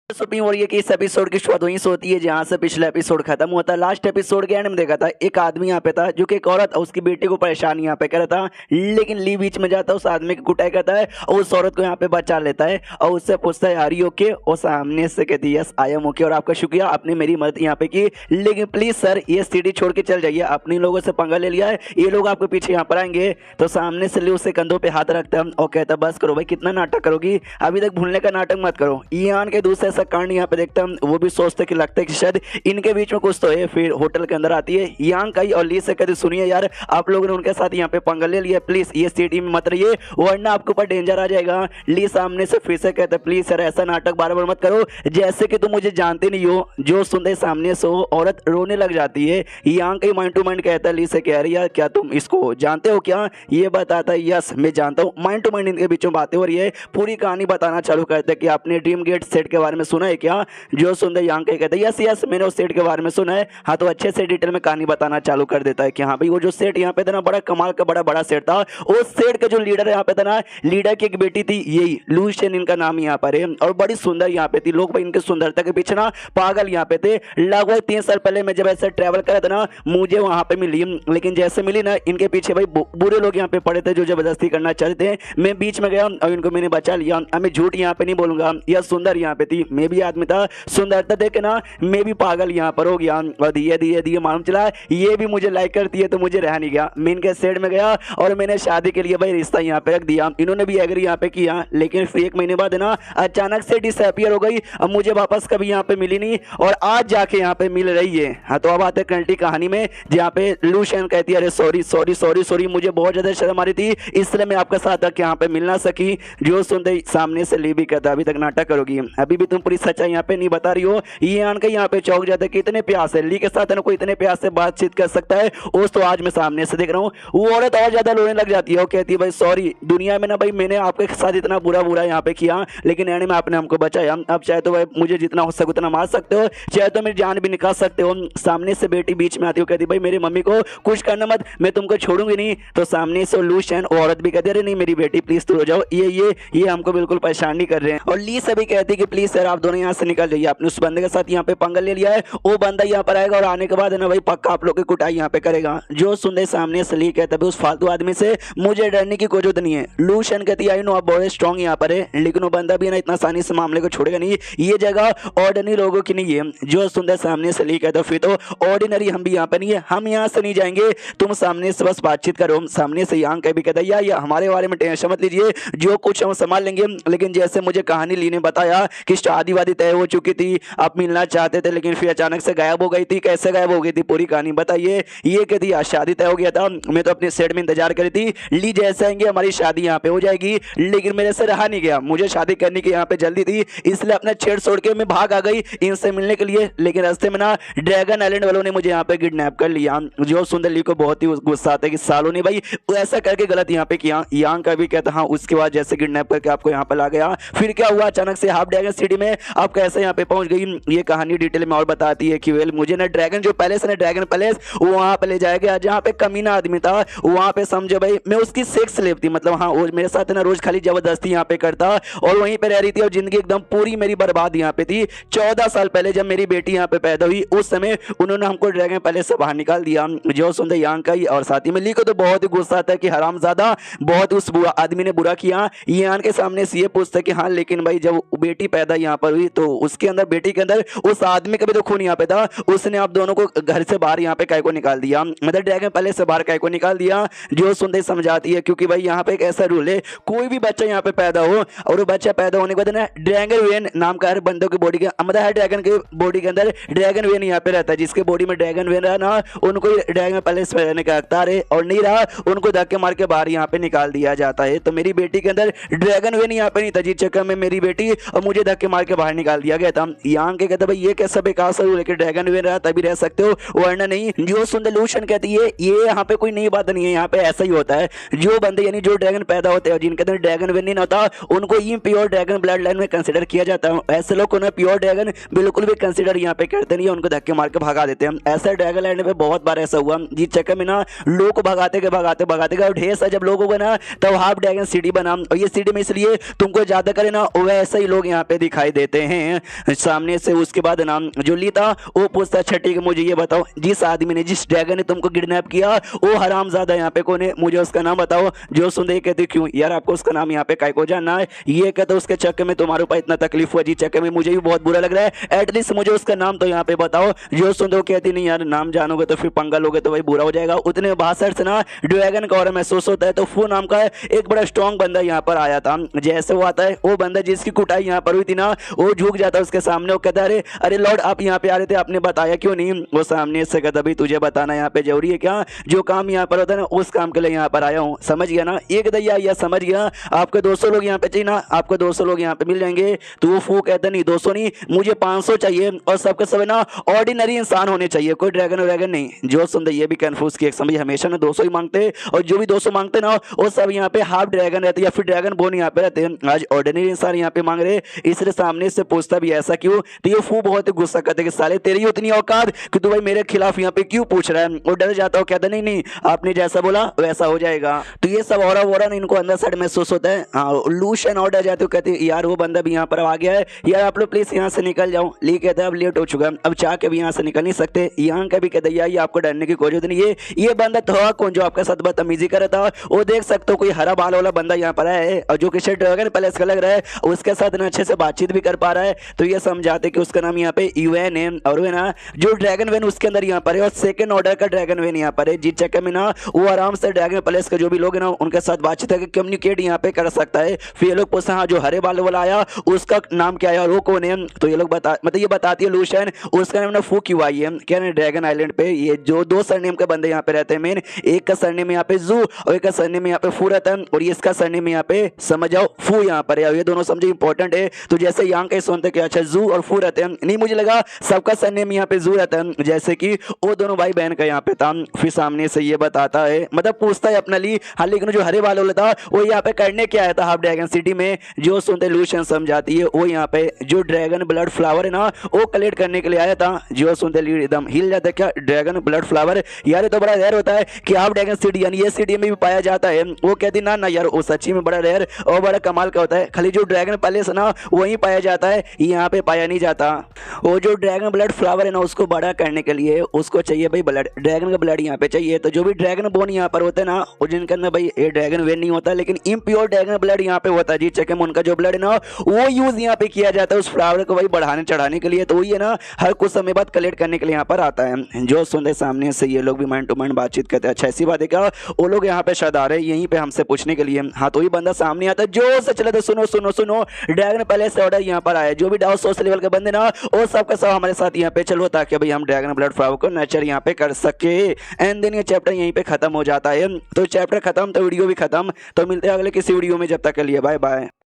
Shooting हो रही है कि इस एपिसोड की शुरुआत वहीं से होती है जहां से पिछला एपिसोड खत्म हुआ था। लास्ट एपिसोड के एंड में देखा था एक आदमी यहाँ पे था जो कि एक औरत और उसकी बेटी को परेशान यहाँ पे कर रहा था, लेकिन ली बीच में जाता है, उस आदमी की कुटाई करता है और उस औरत को यहाँ पे बचा लेता है और उससे पूछता है आर यू ओके, और सामने से कहती है यस आई एम ओके और आपका शुक्रिया, आपने मेरी मदद यहाँ पे की, लेकिन प्लीज सर ये सिटी छोड़ के चल जाइए, अपने लोगों से पंगा ले लिया है, ये लोग आपके पीछे यहाँ पर आएंगे। तो सामने से ली उसके कंधों पे हाथ रखता है और कहता बस करो भाई, कितना नाटक करोगी, अभी तक भूलने का नाटक मत करो। ईयान के दूसरे ऐसा कांड यहाँ पे देखता है, वो भी सोचते कि लगता है कि शायद इनके बीच में कुछ तो है। फिर होटल के अंदर आती है यांग का और ली से कहती सुनिए यार, आप लोगों ने उनके साथ यहाँ पे पंगा ले लिया, प्लीज ये सिटी में मत रहिए वरना आपके ऊपर डेंजर आ जाएगा। ली सामने से फिर से कहते प्लीज सर ऐसा नाटक बार बार मत करो, जैसे कि तुम मुझे जानते नहीं हो। जो सुनते सामने से औरत रोने लग जाती है। यांग का माइंड टू माइंड कहता है ली से कह रही है क्या तुम इसको जानते हो क्या, ये बताता है यस मैं जानता हूँ। माइंड टू माइंड इनके बीच में बातें हो रही है, पूरी कहानी बताना चालू करते हैं कि आपने ड्रीम गेट सेट के बारे में सुना है क्या। जो सुनते यांग कहते हैं यस यस मैंने उस सेट के बारे में सुना है। हाँ तो अच्छे से डिटेल में कहानी बताना चालू कर देता है कि हाँ भाई वो जो सेट यहाँ पे था ना बड़ा कमाल का बड़ा बड़ा सेट था। उस सेट का जो लीडर यहाँ पे था ना, लीडर की एक बेटी थी यही लूशियन इनका नाम यहाँ पर है और बड़ी सुंदर यहाँ पे थी। लोग भाई इनकी सुंदरता के पीछे ना पागल यहाँ पे थे। लगभग 3 साल पहले मैं जब ऐसे ट्रैवल करा था ना मुझे वहां पे मिली, लेकिन जैसे मिली ना इनके पीछे भाई बुरे लोग यहाँ पे पड़े थे जो जबरदस्ती करना चाहते थे। मैं बीच में गया और इनको मैंने बचा लिया। अब मैं झूठ यहाँ पे नहीं बोलूंगा, यह सुंदर यहाँ पे थी, मैं भी आदमी था, सुंदरता देख के ना मैं भी पागल यहाँ पर हो गया और धीरे धीरे धीरे मालूम चला ये भी मुझे लाइक करती है, तो मुझे रह नहीं गया। मैं इनके सेट में गया और मैंने शादी के लिए भाई रिश्ता यहाँ पे रख दिया। इन्होंने भी एग्री यहाँ पे किया, लेकिन फिर 1 महीने बाद ना अचानक से डिसअपियर हो गई। अब मुझे वापस कभी यहाँ पे मिली नहीं और आज जाके यहाँ पे मिल रही है। हाँ तो अब आते हैं कंटी कहानी में जहाँ पे लूशियन कहती है अरे सॉरी सॉरी सॉरी सॉरी मुझे बहुत ज्यादा शर्म आ रही थी इसलिए मैं आपके साथ तक यहाँ पे मिल ना सकी। जो सुनते सामने से ली भी कहता अभी तक नाटक करोगी, अभी भी तुम पूरी सच्चाई यहाँ पे नहीं बता रही हो। ये आन के यहाँ पे चौक जाता है कि इतने प्यास है ली के साथ कोई इतने प्यास से बातचीत कर सकता है, उस तो आज मैं सामने से देख रहा हूँ। वो औरत और ज्यादा रोने लग जाती है और कहती है भाई सॉरी दुनिया में ना भाई मैंने आपके साथ इतना बुरा बुरा यहाँ पे किया, लेकिन एंड में आपने हमको बचाया। अब चाहे तो भाई मुझे जितना हो सके उतना मार सकते हो, चाहे तो मेरी जान भी निकाल सकते हो। सामने से बेटी बीच में आती हो कहती भाई मेरी मम्मी को कुछ करना मत, मैं तुमको छोड़ूंगी नहीं। तो सामने से लूशियन औरत भी कहती अरे नहीं मेरी बेटी प्लीज तो हो जाओ, ये हमको बिल्कुल परेशान नहीं कर रहे हैं। और ली से भी कहती कि प्लीज सर आप दोनों यहाँ से निकल जाइए, आपने उस बंदे के साथ यहाँ पे पंगा ले लिया है, वो बंदा यहाँ पर आएगा और आने के बाद है ना भाई पक्का आप लोग की कुटाई यहाँ पे करेगा। जो सुनते सामने से ली कहता है उस फालतू आदमी से मुझे डरने की कोई जरूरत नहीं है। लूशियन कहती आई नो आप बहुत स्ट्रॉन्ग यहाँ पर है, लेकिन वो बंदा भी ना इतना आसानी से मामले को छोड़ेगा नहीं, ये जगह ऑर्डिनरी लोगों की नहीं है। जो सुंदर सामने से ली कहता फिर तो ऑर्डिनरी हम भी यहाँ पे नहीं है, हम यहाँ से नहीं जाएंगे, तुम सामने से बस बातचीत करो। सामने से यांग भी कहता या हमारे बारे में टेंशन मत लीजिए, जो कुछ हम संभाल लेंगे। लेकिन जैसे मुझे कहानी ली ने बताया कि शादी वादी तय हो चुकी थी, आप मिलना चाहते थे लेकिन फिर अचानक से गायब हो गई थी, कैसे गायब हो गई थी पूरी कहानी बताइए। ये कहती आज शादी तय हो गया था, मैं तो अपने सेट में इंतजार करी थी ली जैसे आएंगे हमारी शादी यहाँ पे हो जाएगी, लेकिन मेरे से रहा नहीं गया, मुझे शादी करने की यहाँ पे जल्दी थी इसलिए अपना छेड़ छोड़ के मैं भाग आ गई इनसे मिलने के लिए। लेकिन रास्ते में ना ड्रैगन आइलैंड वालों ने मुझे यहाँ पे किडनैप कर लिया। जो सुंदर ली को बहुत ही गुस्सा आता है कि सालों ने भाई ऐसा करके गलत यहाँ पे किया। यांग का भी कहता हाँ उसके बाद जैसे किडनैप करके आपको यहाँ पे ला गया, फिर क्या हुआ अचानक से हाफ ड्रैगन सिटी में आप कैसे यहाँ पे पहुंच गई, ये कहानी डिटेल में और बताती है कि वेल मुझे ना ड्रैगन जो पैलेस है ना ड्रैगन पैलेस वहां पे ले जाया गया जहाँ पे कमीना आदमी था, वहां पे समझो भाई मैं उसकी सेक्स स्लेव थी, मतलब हाँ वो मेरे साथ ना रोज खाली जबरदस्ती यहाँ पे करता और वहीं पे रह रही थी और जिंदगी एकदम पूरी मेरी बर्बाद यहाँ पे थी। 14 साल पहले जब मेरी बेटी यहाँ पे पैदा हुई उस समय उन्होंने हमको ड्रैगन पैलेस से बाहर निकाल दिया। जो सुनते यांग का ही और साथ ही में ली को तो बहुत ही गुस्सा आता है कि हरामजादा बहुत उस आदमी ने बुरा किया। यांग के सामने से ये पूछता है कि हाँ लेकिन भाई जब बेटी पैदा यहाँ पर हुई तो उसके अंदर बेटी के अंदर उस आदमी का भी तो खून यहाँ पे था, उसने आप दोनों को घर से बाहर यहाँ पे काय को निकाल दिया, मतलब ड्रैगन पैलेस से बाहर काय को निकाल दिया। जो सुनते समझाती है क्योंकि भाई यहाँ पे एक ऐसा रूल है कोई भी बच्चा यहाँ पे पैदा हो और वो बच्चा पैदा होने के बाद ना ड्रैगन वेन नाम का हर बंदों की बॉडी के मतलब हर ड्रैगन के बॉडी के अंदर ड्रैगन वेन यहाँ पे रहता है, जिसके बॉडी में ड्रैगन वेन रहा ना उनको ड्रैगन पैलेस में रहने का हकदार है और नहीं रहा उनको धक्के मार के बाहर यहाँ पे निकाल दिया जाता है। तो मेरी बेटी के अंदर ड्रैगन वेन यहाँ पे नहीं था, जिस चक्कर में मेरी बेटी और मुझे धक्के मार के बाहर निकाल दिया गया था। यांग के कहते भाई ये कैसा बेकार सा रूल है कि ड्रैगन वेन रहा तभी रह सकते हो वरना नहीं। जो सुंदर लूशियन कहती है ये यहाँ पे कोई नई बात नहीं है, यहाँ पे ऐसा ही होता है जो बंदे यानी जो ड्रैगन पैदा होते हैं जिनके अंदर ड्रैगन वेन नहीं होता उनको ही प्योर ड्रैगन ब्लड लाइन में कंसिडर किया जाता है। ऐसे लोग उन्हें प्योर ड्रैगन बिल्कुल भी कंसिडर यहाँ पे करते नहीं, उनको धक्के मार के भगा देते हैं। ऐसा ड्रैगन लैंड में बहुत बार ऐसा हुआ जिस चक्कर में ना लोग को भगाते गए ढेर सा जब लोग होगा ना तब हाफ ड्रैगन सिटी बना और ये सिटी में इसलिए तुमको ज्यादा करे ना वैसे ही लोग यहाँ पे दिखाई देते हैं सामने से। उसके बाद नाम जो ली था वो पूछता अच्छा ठीक है मुझे ये बताओ जिस आदमी ने जिस ड्रैगन ने तुमको किडनैप किया वो हरामजादा यहाँ पे कौन है, मुझे उसका नाम बताओ। जो सुनते कहते क्यों यार आपको उसका नाम यहाँ पे काय को जानना है, ये कहते उसके चक्कर में तुम्हारे ऊपर इतना तकलीफ हुआ जी चक्कर में मुझे भी बहुत बुरा लग रहा है, एटलीस्ट मुझे उसका नाम तो यहाँ पे बताओ। जो सुनते कहती नहीं यार नाम जानोगे तो फिर पंगा लोगे तो भाई बुरा हो जाएगा। उतने भाषण से ना ड्रैगन का और महसूस होता है। तो फू नाम का एक बड़ा स्ट्रॉन्ग बंदा यहाँ पर आया था। जैसे वो आता है वो बंदा जिसकी कुटाई यहाँ पर हुई थी ना वो झुक जाता है उसके सामने। वो कहता है अरे अरे लॉर्ड आप यहाँ पे आ रहे थे आपने बताया क्यों नहीं। वो सामने से कहता भाई तुझे बताना यहाँ पे जरूरी है क्या, जो काम यहाँ पर होता है ना उस काम के लिए यहाँ पर आया हूँ, समझ गया ना। एक दैया या समझ गया आपके 200 लोग यहाँ पे चाहिए ना, आपको 200 लोग यहाँ पे मिल जाएंगे। तो वो फू कहता नहीं 200 नहीं मुझे 500 चाहिए और सबके सब ना ऑर्डिनरी इंसान होने चाहिए, कोई ड्रैगन वैगन नहीं। जो सुनते ये भी कंफ्यूज की एक समझ हमेशा ना 200 ही मांगते और जो भी 200 मांगते ना वो सब यहाँ पे हाफ ड्रैगन रहते या फिर ड्रैगन बोन यहाँ पे रहते हैं। आज ऑर्डिनरी इंसान यहाँ पे मांग रहे, इसलिए सामने से पूछता भी ऐसा क्यों। तो ये फू बहुत ही गुस्सा करते कि साले तेरी उतनी औकात कि तू भाई मेरे खिलाफ यहाँ पे क्यों पूछ रहा है। वो डर जाता हो कहता नहीं नहीं आपने जैसा बोला वैसा हो जाएगा। तो ये सब और इनको अंदर साइड महसूस होता है। हाँ लूशन और डर जाते हो कहते यार वो बंदा भी यहाँ पर आ गया है यार आप लोग प्लीज यहाँ से निकल जाओ। ली कहता है अब लेट हो चुका है अब चाह के भी यहाँ से निकल नहीं सकते। यहाँ का भी कहते यार ये आपको डरने की कोई जरूरत नहीं है, ये बंदा था कौन जो आपके साथ बदतमीजी कर रहा था। वो देख सकते हो कोई हरा बाल वाला बंदा यहाँ पर है और जो किसी ड्रैगन पैलेस का लग रहा है उसके साथ ना अच्छे से बातचीत भी कर पा रहा है। तो ये समझाते कि उसका नाम यहाँ पे यूएन है और वो ना जो ड्रैगन वेन उसके अंदर यहाँ पर है और सेकंड ऑर्डर का ड्रैगन वेन यहाँ पर है, जिस चक्कर में ना वो आराम से ड्रैगन पैलेस के जो भी लोग हैं ना उनके साथ बातचीत है कम्युनिकेट यहाँ पे कर सकता है। फिर ये लोग पूछते हैं हाँ जो हरे बाल वाला आया उसका नाम क्या है और वो कौन है। तो ये लोग मतलब ये बताती है लूशन उसका नाम ना फू क्यों आई है क्या ड्रैगन आइलैंड पे। ये जो दो सरनेम के बंदे यहाँ पे रहते हैं मेन, एक का सरनेम यहाँ पे जू और एक का सरनेम यहाँ पे फू रहता है और ये इसका सरनेम यहाँ पे समझ जाओ फू यहाँ पर है। ये दोनों समझे इंपॉर्टेंट है। तो जैसे यहाँ के सुनते कि अच्छा जू और फू रहते हैं, नहीं मुझे लगा सबका सरनेम यहाँ पे जू रहता है जैसे कि वो दोनों भाई बहन का यहाँ पे था। फिर सामने से ये बताता है मतलब पूछता है अपना ली हाँ लेकिन जो हरे बाल वाला था वो यहाँ पे करने क्या आया था हाफ ड्रैगन सिटी में। जो सुनते लूशन समझाती है वो यहाँ पे जो ड्रैगन ब्लड फ्लावर है ना वो कलेक्ट करने के लिए आया था। जो सुनते लीड एकदम हिल जाता है क्या ड्रैगन ब्लड फ्लावर यार ये तो बड़ा रेयर होता है कि हाफ ड्रैगन सिटी यानी ये सिटी में भी पाया जाता है। वो कहती ना ना यार वो सच्ची में बड़ा रेयर और बड़ा कमाल का होता है, खाली जो ड्रैगन पैलेस है ना वहीं पाया जाता है यहाँ पे पाया नहीं जाता। वो जो ड्रैगन ब्लड फ्लावर है ना उसको बड़ा करने के लिए उसको चाहिए भाई ब्लड, ड्रैगन का ब्लड यहाँ पे चाहिए। तो जो भी ड्रैगन बोन यहाँ पर होते हैं ना वो जिनके अंदर भाई ये ड्रैगन वेन नहीं होता लेकिन इम्प्योर ड्रैगन ब्लड यहाँ पे होता है, जी चेक उनका जो ब्लड है ना वो यूज यहाँ पे किया जाता है उस फ्लावर को भाई बढ़ाने चढ़ाने के लिए। तो वही है ना हर कुछ समय बाद कलेक्ट करने के लिए यहाँ पर आता है। जो सुनते सामने से ये लोग भी माइंड टू माइंड बातचीत करते हैं। अच्छा ऐसी बात है क्या वो लोग यहाँ पे शायद आ रहे हैं यहीं पे हमसे पूछने के लिए। हाँ तो वही बंदा सामने आता है जो से चले तो सुनो सुनो सुनो ड्रैगन पैलेस से ऑर्डर यहाँ पर आया, जो भी डाउन सोर्स लेवल के बंदे ना वो सबका सब हमारे साथ यहाँ पे चलो ताकि भाई हम ड्रैगन ब्लड फ्लावर को नर्चर यहाँ पे कर सके। एंड देन ये चैप्टर यहीं पे खत्म हो जाता है। तो चैप्टर खत्म तो वीडियो भी खत्म। तो मिलते हैं अगले किसी वीडियो में, जब तक के लिए बाय बाय।